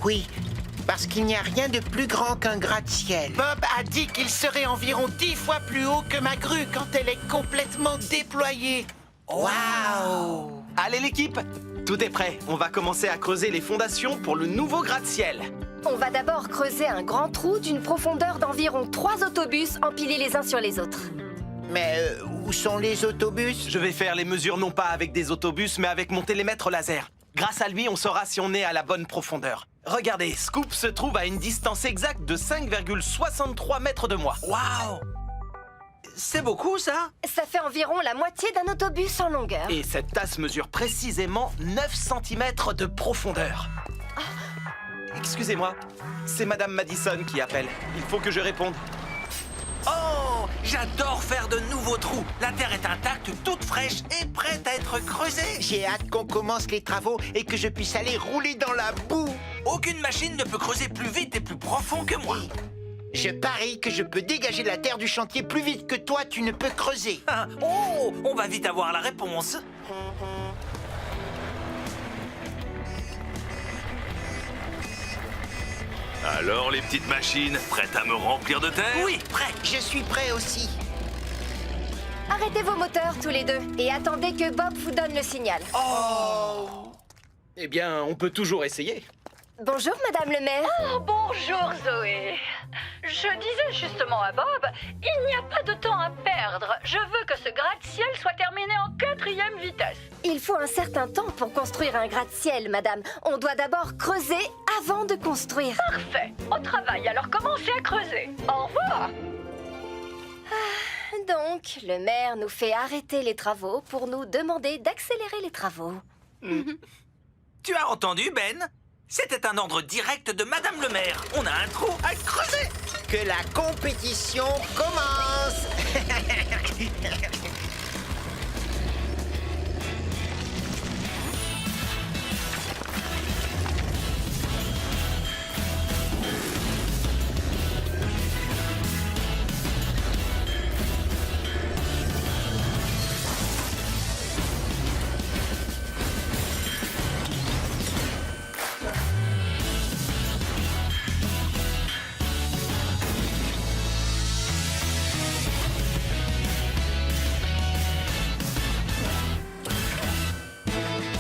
Oui, parce qu'il n'y a rien de plus grand qu'un gratte-ciel. Bob a dit qu'il serait environ 10 fois plus haut que ma grue quand elle est complètement déployée. Waouh! Allez l'équipe, tout est prêt. On va commencer à creuser les fondations pour le nouveau gratte-ciel. On va d'abord creuser un grand trou d'une profondeur d'environ 3 autobus empilés les uns sur les autres. Mais où sont les autobus? Je vais faire les mesures non pas avec des autobus, mais avec mon télémètre laser. Grâce à lui, on saura si on est à la bonne profondeur. Regardez, Scoop se trouve à une distance exacte de 5,63 mètres de moi. Waouh! C'est beaucoup, ça? Ça fait environ la moitié d'un autobus en longueur. Et cette tasse mesure précisément 9 cm de profondeur. Excusez-moi, c'est Madame Madison qui appelle. Il faut que je réponde. Oh! J'adore faire de nouveaux trous. La terre est intacte, toute fraîche et prête à être creusée. J'ai hâte qu'on commence les travaux et que je puisse aller rouler dans la boue. Aucune machine ne peut creuser plus vite et plus profond que moi. Je parie que je peux dégager la terre du chantier plus vite que toi, tu ne peux creuser. Ah, oh! On va vite avoir la réponse. Alors, les petites machines, prêtes à me remplir de terre? Oui, prêt. Je suis prêt aussi. Arrêtez vos moteurs tous les deux et attendez que Bob vous donne le signal. Eh bien, on peut toujours essayer. Bonjour, Madame le maire. Oh, bonjour Zoé. Je disais justement à Bob, il n'y a pas de temps à perdre. Je veux que ce gratte-ciel soit terminé en 4e vitesse. Il faut un certain temps pour construire un gratte-ciel, madame. On doit d'abord creuser avant de construire. Parfait. Au travail, alors commencez à creuser. Au revoir. Donc, le maire nous fait arrêter les travaux pour nous demander d'accélérer les travaux. Tu as entendu, Ben? C'était un ordre direct de Madame le maire. On a un trou à creuser. Que la compétition commence.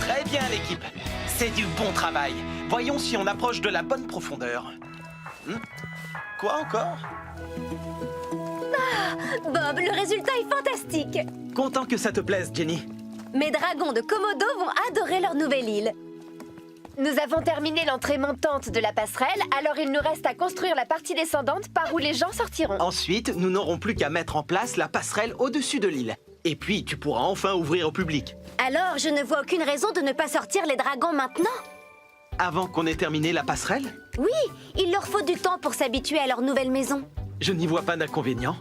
Très bien, l'équipe. C'est du bon travail. Voyons si on approche de la bonne profondeur. Quoi encore? Bob, le résultat est fantastique. Content que ça te plaise, Jenny. Mes dragons de Komodo vont adorer leur nouvelle île. Nous avons terminé l'entrée montante de la passerelle, alors il nous reste à construire la partie descendante par où les gens sortiront. Ensuite, nous n'aurons plus qu'à mettre en place la passerelle au-dessus de l'île. Et puis, tu pourras enfin ouvrir au public. Alors, je ne vois aucune raison de ne pas sortir les dragons maintenant. Avant qu'on ait terminé la passerelle, Oui, il leur faut du temps pour s'habituer à leur nouvelle maison. je n'y vois pas d'inconvénient.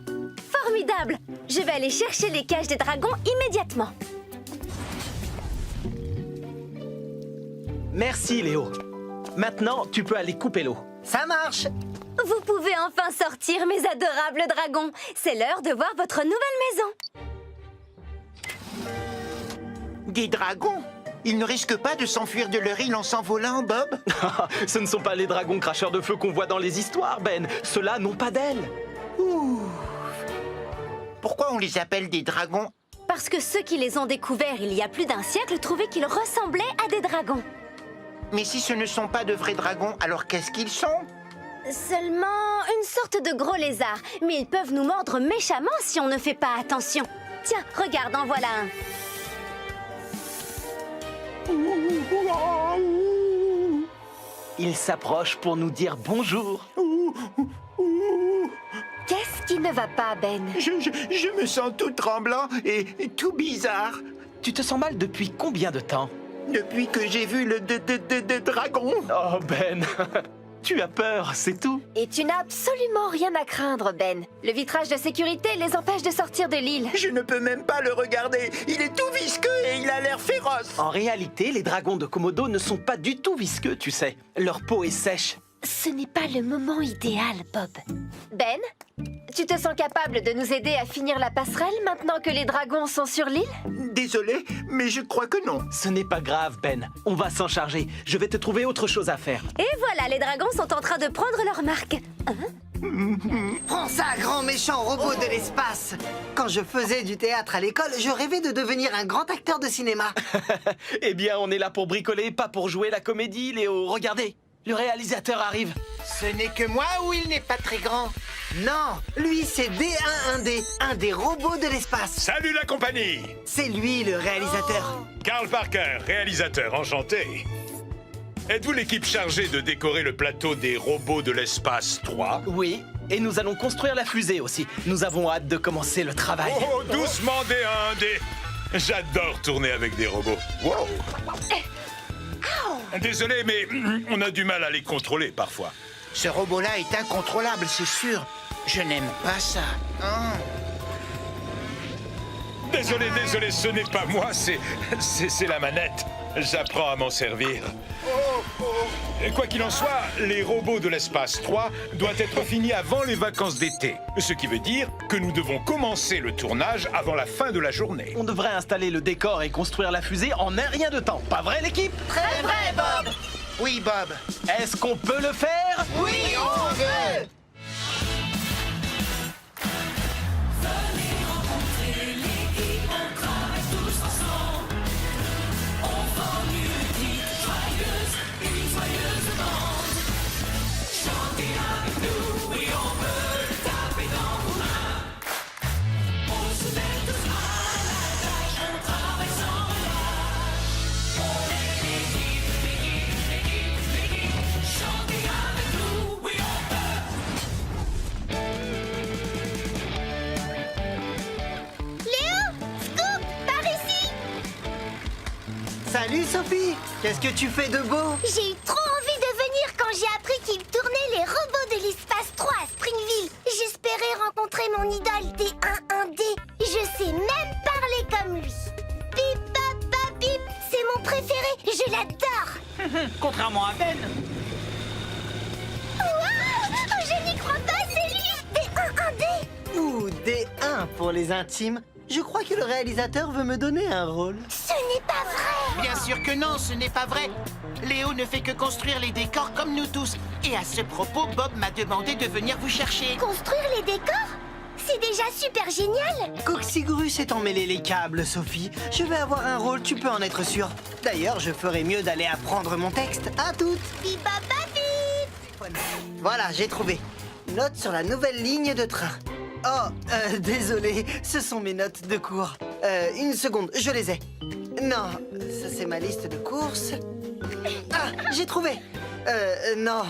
Formidable! Je vais aller chercher les cages des dragons immédiatement. Merci, Léo. Maintenant, tu peux aller couper l'eau. Ça marche. Vous pouvez enfin sortir, mes adorables dragons. C'est l'heure de voir votre nouvelle maison. Des dragons? Ils ne risquent pas de s'enfuir de leur île en s'envolant, Bob? Ce ne sont pas les dragons cracheurs de feu qu'on voit dans les histoires, Ben. Ceux-là n'ont pas d'ailes. Pourquoi on les appelle des dragons? Parce que ceux qui les ont découverts il y a plus d'un siècle trouvaient qu'ils ressemblaient à des dragons. Mais si ce ne sont pas de vrais dragons, alors qu'est-ce qu'ils sont? Seulement une sorte de gros lézard. Mais ils peuvent nous mordre méchamment si on ne fait pas attention. Tiens, regarde, en voilà un. Ils s'approchent pour nous dire bonjour. Qu'est-ce qui ne va pas, Ben? Je me sens tout tremblant et tout bizarre. Tu te sens mal depuis combien de temps? Depuis que j'ai vu le dragon. Oh, Ben. Tu as peur, c'est tout. Et tu n'as absolument rien à craindre, Ben. Le vitrage de sécurité les empêche de sortir de l'île. Je ne peux même pas le regarder. Il est tout visqueux et il a l'air féroce. En réalité, les dragons de Komodo ne sont pas du tout visqueux, tu sais. Leur peau est sèche. Ce n'est pas le moment idéal, Bob. Ben, tu te sens capable de nous aider à finir la passerelle maintenant que les dragons sont sur l'île? Désolé, mais je crois que non. Ce n'est pas grave, Ben. On va s'en charger. Je vais te trouver autre chose à faire. Et voilà, les dragons sont en train de prendre leur marque. Prends ça, grand méchant robot de l'espace! Quand je faisais du théâtre à l'école, je rêvais de devenir un grand acteur de cinéma. Eh bien, on est là pour bricoler, pas pour jouer la comédie, Léo. Regardez, le réalisateur arrive. Ce n'est que moi ou il n'est pas très grand? Non, lui c'est D11D, un des robots de l'espace. Salut la compagnie! C'est lui le réalisateur. Karl Parker, réalisateur, enchanté. Êtes-vous l'équipe chargée de décorer le plateau des robots de l'espace 3? Oui, et nous allons construire la fusée aussi. Nous avons hâte de commencer le travail. Oh, doucement D1D! J'adore tourner avec des robots. Wow! Désolé, mais on a du mal à les contrôler parfois. Ce robot-là est incontrôlable, c'est sûr. Je n'aime pas ça. Hein. Désolé, ce n'est pas moi, c'est la manette. J'apprends à m'en servir. Et quoi qu'il en soit, les robots de l'espace 3 doivent être finis avant les vacances d'été. Ce qui veut dire que nous devons commencer le tournage avant la fin de la journée. On devrait installer le décor et construire la fusée en un rien de temps. Pas vrai, l'équipe? Très vrai, Bob. Oui, Bob. Est-ce qu'on peut le faire? Oui, on veut. Salut Sophie! Qu'est-ce que tu fais de beau? J'ai eu trop envie de venir quand j'ai appris qu'ils tournaient les robots de l'espace 3 à Springville. J'espérais rencontrer mon idole D11D. Je sais même parler comme lui. Pip, papa, pip, c'est mon préféré. Je l'adore. Contrairement à Ben. Waouh! Je n'y crois pas, c'est lui! D11D! Ou D1 pour les intimes. Je crois que le réalisateur veut me donner un rôle. Ce n'est pas vrai! Bien sûr que non, ce n'est pas vrai. Léo ne fait que construire les décors comme nous tous. Et à ce propos, Bob m'a demandé de venir vous chercher. Construire les décors? C'est déjà super génial! Coxigru s'est emmêlé les câbles, Sophie. Je vais avoir un rôle, tu peux en être sûre. D'ailleurs, je ferais mieux d'aller apprendre mon texte. À toutes! Pip, papa, pip! Voilà, j'ai trouvé. Note sur la nouvelle ligne de train. Oh, désolé, ce sont mes notes de cours. Une seconde, je les ai. Non, ça c'est ma liste de courses. Ah, j'ai trouvé. Non,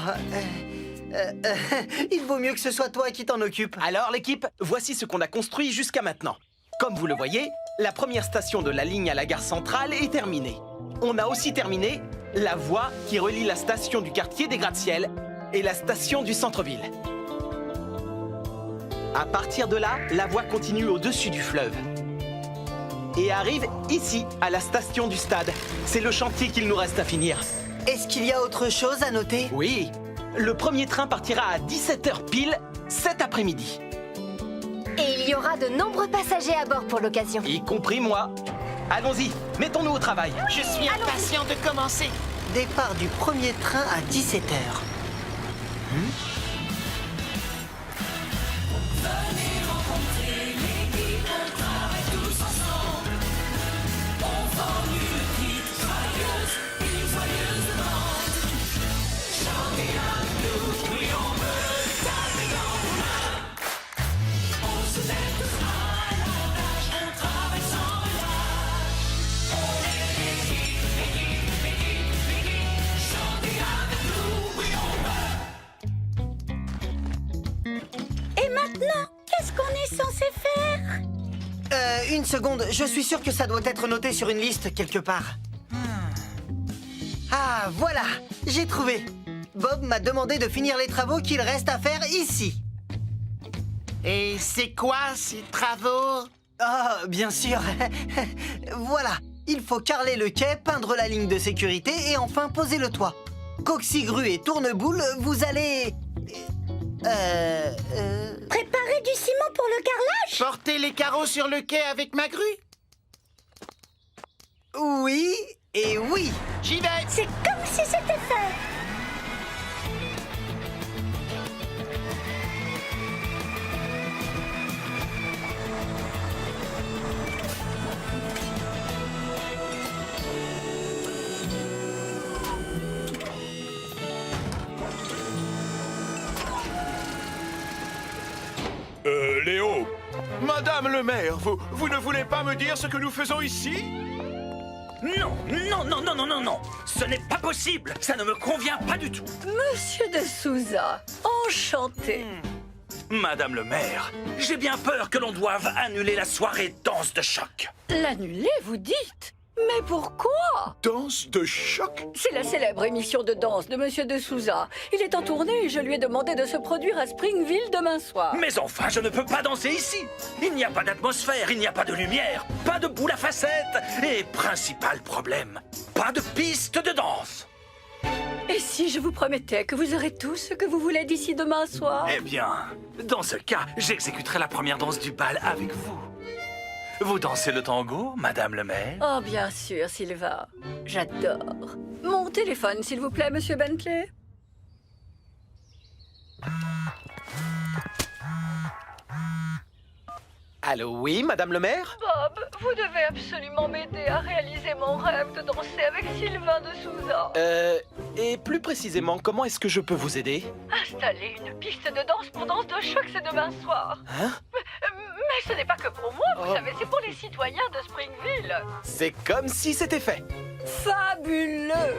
il vaut mieux que ce soit toi qui t'en occupe. Alors, l'équipe, voici ce qu'on a construit jusqu'à maintenant. Comme vous le voyez, la première station de la ligne à la gare centrale est terminée. On a aussi terminé la voie qui relie la station du quartier des gratte-ciel et la station du centre-ville. À partir de là, la voie continue au-dessus du fleuve et arrive ici, à la station du stade. C'est le chantier qu'il nous reste à finir. Est-ce qu'il y a autre chose à noter? Oui, le premier train partira à 17h pile cet après-midi, Et il y aura de nombreux passagers à bord pour l'occasion. y compris moi. Allons-y, mettons-nous au travail. Je suis impatient de commencer. Départ du premier train à 17h. Et maintenant, qu'est-ce qu'on est censé faire? Une seconde, je suis sûr que ça doit être noté sur une liste quelque part. Ah, voilà, j'ai trouvé. Bob m'a demandé de finir les travaux qu'il reste à faire ici. Et c'est quoi ces travaux? Ah, bien sûr. Voilà, il faut carreler le quai, peindre la ligne de sécurité et enfin poser le toit. Coxigru et Tourneboule, vous allez... Préparer du ciment pour le carrelage? Porter les carreaux sur le quai avec ma grue? Oui et oui. J'y vais. C'est comme si c'était fait. Léo, Madame le maire, vous ne voulez pas me dire ce que nous faisons ici? Non, non, non, non, non, non, non. Ce n'est pas possible. Ça ne me convient pas du tout. Monsieur de Souza, enchanté. Madame le maire, j'ai bien peur que l'on doive annuler la soirée danse de choc. L'annuler, vous dites? Mais pourquoi? Danse de choc? C'est la célèbre émission de danse de Monsieur de Souza. Il est en tournée et je lui ai demandé de se produire à Springville demain soir. Mais enfin, je ne peux pas danser ici. Il n'y a pas d'atmosphère, il n'y a pas de lumière, pas de boule à facettes. Et principal problème, pas de piste de danse. Et si je vous promettais que vous aurez tout ce que vous voulez d'ici demain soir? Eh bien, dans ce cas, j'exécuterai la première danse du bal avec vous. Vous dansez le tango, Madame le maire? Oh, bien sûr, Sylvain. J'adore. Mon téléphone, s'il vous plaît, Monsieur Bentley. Allô, oui, madame le maire? Bob, vous devez absolument m'aider à réaliser mon rêve de danser avec Sylvain de Souza. Et plus précisément, comment est-ce que je peux vous aider? Installer une piste de danse pour danse de choc, c'est demain soir. Hein? Mais ce n'est pas que pour moi, vous savez, c'est pour les citoyens de Springville. C'est comme si c'était fait. Fabuleux.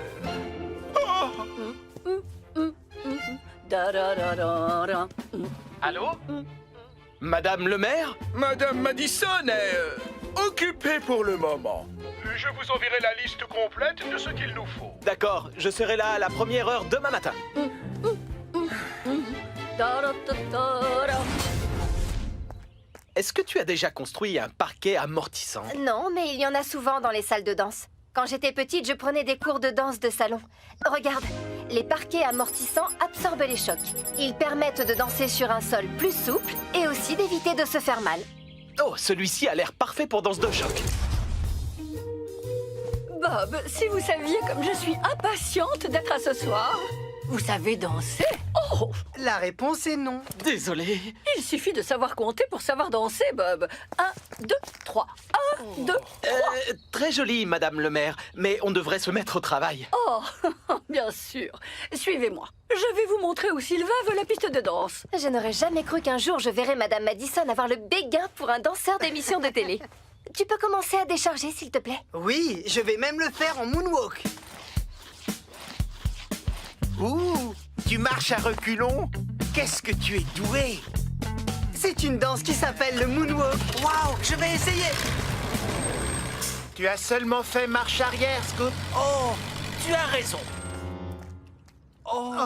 Da-da-da-da-da. Allô? Madame le maire? Madame Madison est occupée pour le moment. Je vous enverrai la liste complète de ce qu'il nous faut. D'accord, je serai là à la première heure demain matin. Da-da-da-da-da. Est-ce que tu as déjà construit un parquet amortissant? Non, mais il y en a souvent dans les salles de danse. Quand j'étais petite, je prenais des cours de danse de salon. Regarde, les parquets amortissants absorbent les chocs. Ils permettent de danser sur un sol plus souple et aussi d'éviter de se faire mal. Oh, celui-ci a l'air parfait pour danse de choc. Bob, si vous saviez comme je suis impatiente d'être à ce soir. Vous savez danser? Oh! La réponse est non. Désolé. Il suffit de savoir compter pour savoir danser, Bob. 1, 2, 3. 1, 2, 3. Très joli, madame le maire, mais on devrait se mettre au travail. Oh, bien sûr. Suivez-moi. Je vais vous montrer où Sylvain veut la piste de danse. Je n'aurais jamais cru qu'un jour je verrais Madame Madison avoir le béguin pour un danseur d'émission de télé. Tu peux commencer à décharger, s'il te plaît? Oui, je vais même le faire en moonwalk. Ouh, tu marches à reculons? Qu'est-ce que tu es doué! C'est une danse qui s'appelle le moonwalk. Waouh, je vais essayer. Tu as seulement fait marche arrière, Scoop. Oh, tu as raison. Oh.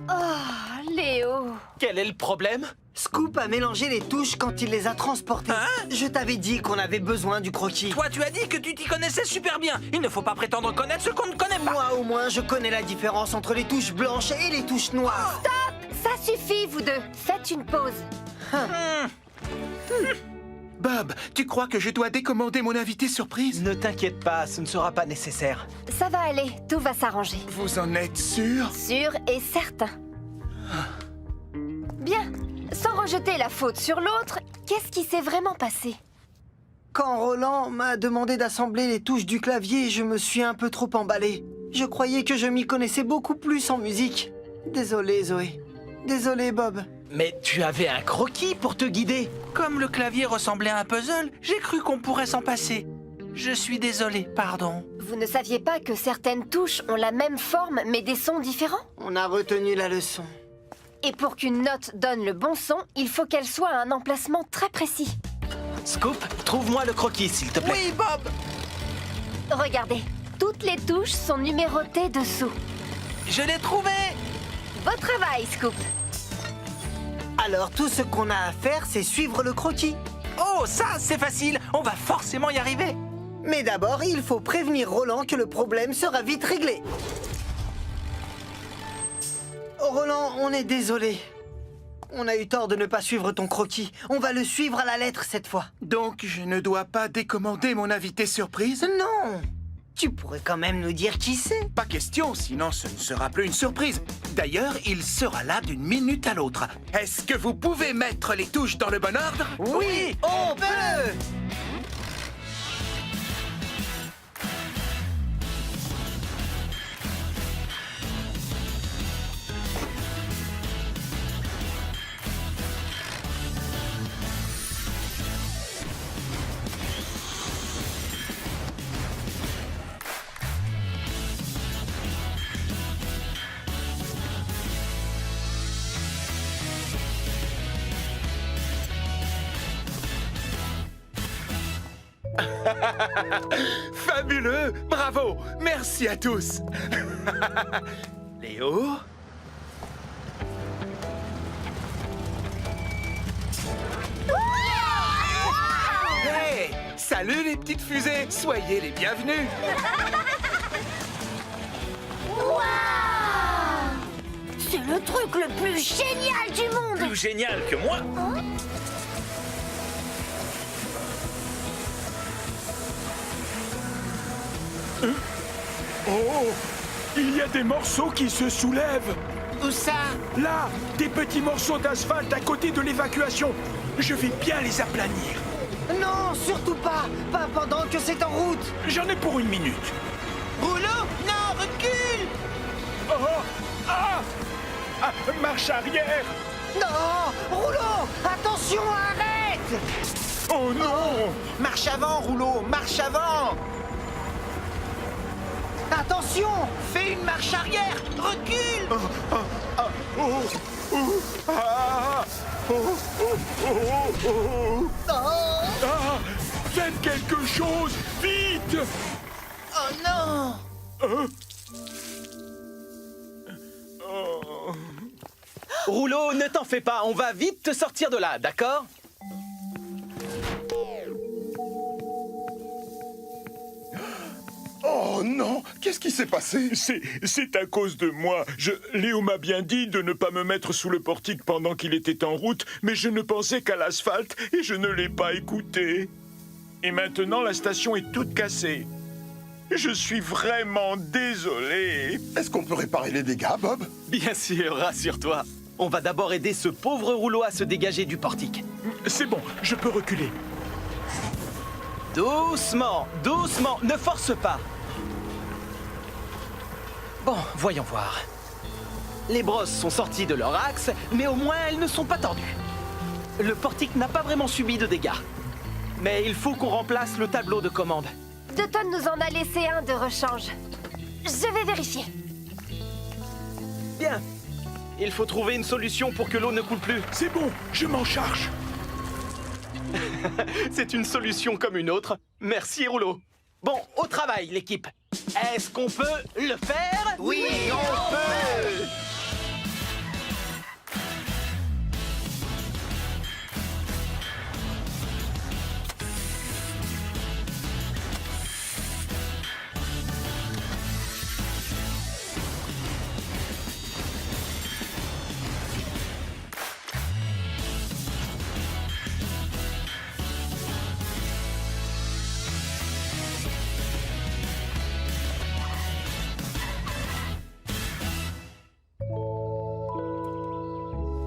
Oh, Léo. Quel est le problème? Scoop a mélangé les touches quand il les a transportées. Hein? Je t'avais dit qu'on avait besoin du croquis. Toi, tu as dit que tu t'y connaissais super bien. Il ne faut pas prétendre connaître ce qu'on ne connaît pas. Moi, au moins, je connais la différence entre les touches blanches et les touches noires. Ça suffit, vous deux. Faites une pause. Bob, tu crois que je dois décommander mon invité surprise? Ne t'inquiète pas, ce ne sera pas nécessaire. Ça va aller, tout va s'arranger. Vous en êtes sûr? Sûr et certain. Bien. Sans rejeter la faute sur l'autre, qu'est-ce qui s'est vraiment passé? Quand Roland m'a demandé d'assembler les touches du clavier, je me suis un peu trop emballé. Je croyais que je m'y connaissais beaucoup plus en musique. Désolé, Zoé. Désolé, Bob. Mais tu avais un croquis pour te guider. Comme le clavier ressemblait à un puzzle, j'ai cru qu'on pourrait s'en passer. Je suis désolé, pardon. Vous ne saviez pas que certaines touches ont la même forme mais des sons différents? On a retenu la leçon. Et pour qu'une note donne le bon son, il faut qu'elle soit à un emplacement très précis. Scoop, trouve-moi le croquis, s'il te plaît. Oui, Bob. Regardez, toutes les touches sont numérotées dessous. Je l'ai trouvé. Beau travail, Scoop. Alors, tout ce qu'on a à faire, c'est suivre le croquis. Oh, ça, c'est facile. On va forcément y arriver. Mais d'abord, il faut prévenir Roland que le problème sera vite réglé. Roland, on est désolé. On a eu tort de ne pas suivre ton croquis. On va le suivre à la lettre cette fois. Donc, je ne dois pas décommander mon invité surprise? Non! Tu pourrais quand même nous dire qui c'est. Pas question, sinon ce ne sera plus une surprise. D'ailleurs, il sera là d'une minute à l'autre. Est-ce que vous pouvez mettre les touches dans le bon ordre? Oui, on peut! Fabuleux! Bravo! Merci à tous! Léo? Hey! Salut les petites fusées! Soyez les bienvenus! C'est le truc le plus génial du monde! Plus génial que moi? Oh! Il y a des morceaux qui se soulèvent! Où ça? Là, des petits morceaux d'asphalte à côté de l'évacuation. Je vais bien les aplanir. Non, surtout pas! Pas pendant que c'est en route! J'en ai pour une minute. Rouleau? Non, recule! Oh! Ah! Ah, marche arrière! Non! Rouleau! Attention, arrête! Oh non! Marche avant, Rouleau, marche avant! Attention! Fais une marche arrière! Recule! Ah! Ah! Faites quelque chose! Vite! Oh non! Rouleau, ne t'en fais pas, on va vite te sortir de là, d'accord? Oh non! Qu'est-ce qui s'est passé? C'est à cause de moi. Léo m'a bien dit de ne pas me mettre sous le portique pendant qu'il était en route, mais je ne pensais qu'à l'asphalte et je ne l'ai pas écouté. Et maintenant, la station est toute cassée. Je suis vraiment désolé. Est-ce qu'on peut réparer les dégâts, Bob? Bien sûr, rassure-toi. On va d'abord aider ce pauvre Rouleau à se dégager du portique. C'est bon, je peux reculer. Doucement, doucement, ne force pas. Bon, voyons voir. Les brosses sont sorties de leur axe, mais au moins elles ne sont pas tordues. Le portique n'a pas vraiment subi de dégâts. Mais il faut qu'on remplace le tableau de commande. Dutton nous en a laissé un de rechange. Je vais vérifier. Bien. Il faut trouver une solution pour que l'eau ne coule plus. C'est bon, je m'en charge. C'est une solution comme une autre. Merci, Rouleau. Bon, au travail, l'équipe. Est-ce qu'on peut le faire? Oui, on peut!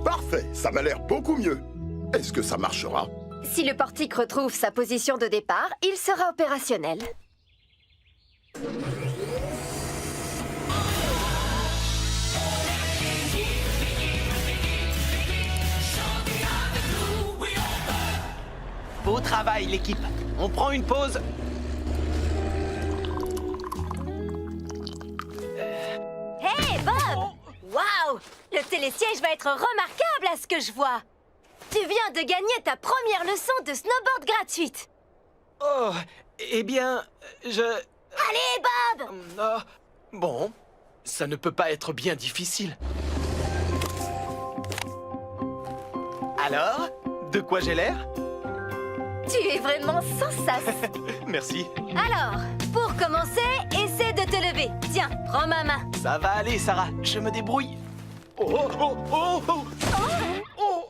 Parfait, ça m'a l'air beaucoup mieux. Est-ce que ça marchera? Si le portique retrouve sa position de départ, il sera opérationnel. Au travail, l'équipe. On prend une pause. Hey, Bob! Waouh! Le télésiège va être remarquable à ce que je vois. Tu viens de gagner ta première leçon de snowboard gratuite. Oh, eh bien, je... Allez, Bob! Bon, ça ne peut pas être bien difficile. Alors, de quoi j'ai l'air? Tu es vraiment sans sas. Merci. Alors, pour commencer, essaie de te lever. Tiens, prends ma main. Ça va aller, Sarah. Je me débrouille. Oh, oh, oh, oh, oh.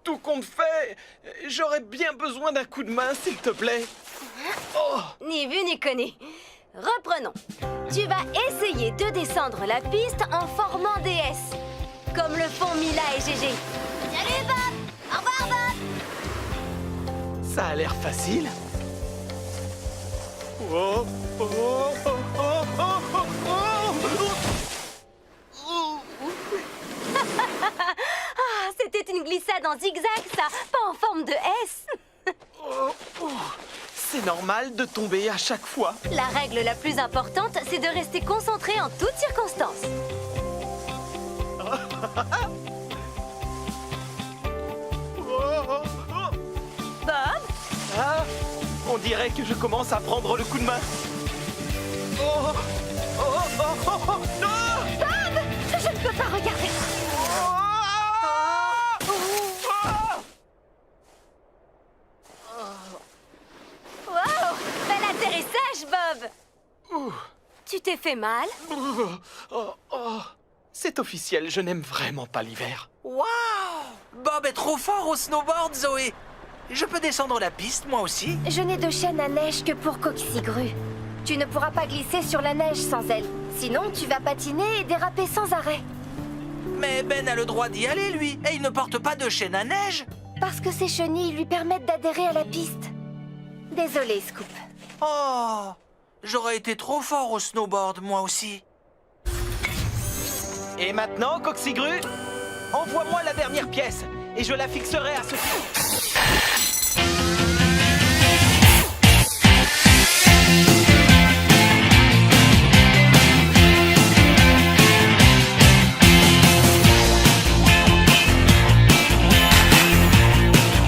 Tout compte fait, j'aurais bien besoin d'un coup de main, s'il te plaît. Oh. Ni vu ni connu. Reprenons. Tu vas essayer de descendre la piste en formant des S, comme le font Mila et GG. Salut Bob! Au revoir Bob! Ça a l'air facile. Oh, oh, oh, oh, oh, oh, oh. Ah, c'était une glissade en zigzag, ça, pas en forme de S. Oh, oh. C'est normal de tomber à chaque fois. La règle la plus importante, c'est de rester concentré en toutes circonstances. Bob? Ah, on dirait que je commence à prendre le coup de main. Oh, oh, oh, oh, oh, non! Bob! Je ne peux pas regarder. Wow! Bel atterrissage, Bob! Tu t'es fait mal? Oh, oh. C'est officiel, je n'aime vraiment pas l'hiver. Waouh! Bob est trop fort au snowboard, Zoé. Je peux descendre la piste, moi aussi? Je n'ai de chaîne à neige que pour Coxigru. Tu ne pourras pas glisser sur la neige sans elle. Sinon, tu vas patiner et déraper sans arrêt. Mais Ben a le droit d'y aller, lui, et il ne porte pas de chaîne à neige. Parce que ses chenilles lui permettent d'adhérer à la piste. Désolée, Scoop. Oh! J'aurais été trop fort au snowboard, moi aussi. Et maintenant, Coxigru, envoie-moi la dernière pièce et je la fixerai à ce...